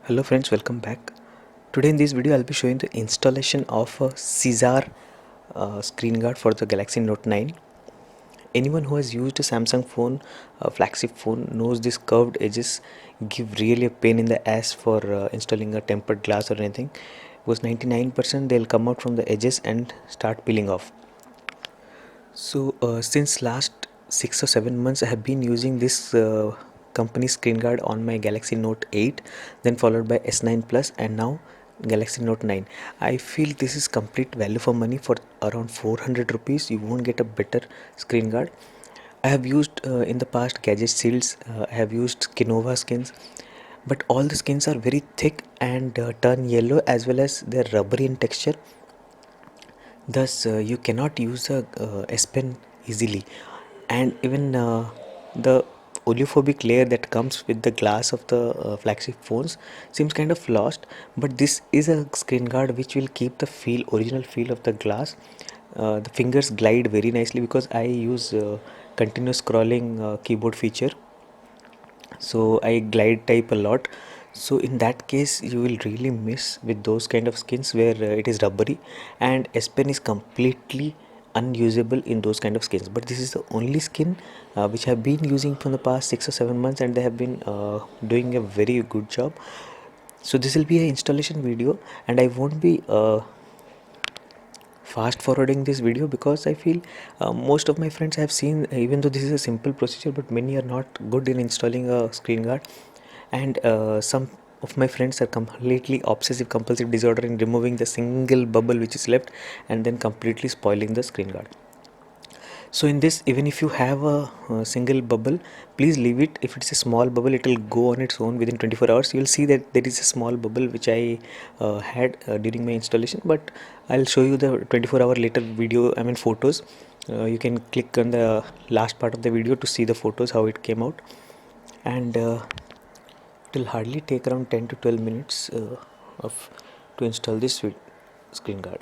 Hello friends, welcome back. Today in this video I'll be showing the installation of a CZAR screen guard for the Galaxy Note 9. Anyone who has used a Samsung phone, a flagship phone, knows these curved edges give really a pain in the ass for installing a tempered glass or anything, because 99% they'll come out from the edges and start peeling off. So since last 6 or 7 months I have been using this company screen guard on my Galaxy Note 8, then followed by S9 Plus, and now Galaxy Note 9. I feel this is complete value for money. For around 400 rupees you won't get a better screen guard. I have used in the past Gadget Shields, I have used Kinova skins, but all the skins are very thick and turn yellow, as well as they're rubbery in texture. Thus, you cannot use a S Pen easily, and even the oleophobic layer that comes with the glass of the flagship phones seems kind of lost. But this is a screen guard which will keep the original feel of the glass. The fingers glide very nicely because I use continuous scrolling keyboard feature, so I glide type a lot. So in that case you will really miss with those kind of skins where it is rubbery, and S Pen is completely unusable in those kind of skins. But this is the only skin which I have been using from the past 6 or 7 months, and they have been doing a very good job. So this will be an installation video, and I won't be fast forwarding this video because I feel most of my friends have seen, even though this is a simple procedure, but many are not good in installing a screen guard, and some of my friends are completely obsessive compulsive disorder in removing the single bubble which is left and then completely spoiling the screen guard. So in this, even if you have a single bubble, please leave it. If it's a small bubble, it will go on its own within 24 hours. You will see that there is a small bubble which I had during my installation, but I'll show you the 24-hour later video, I mean photos. You can click on the last part of the video to see the photos how it came out, and it will hardly take around 10 to 12 minutes of to install this screen guard.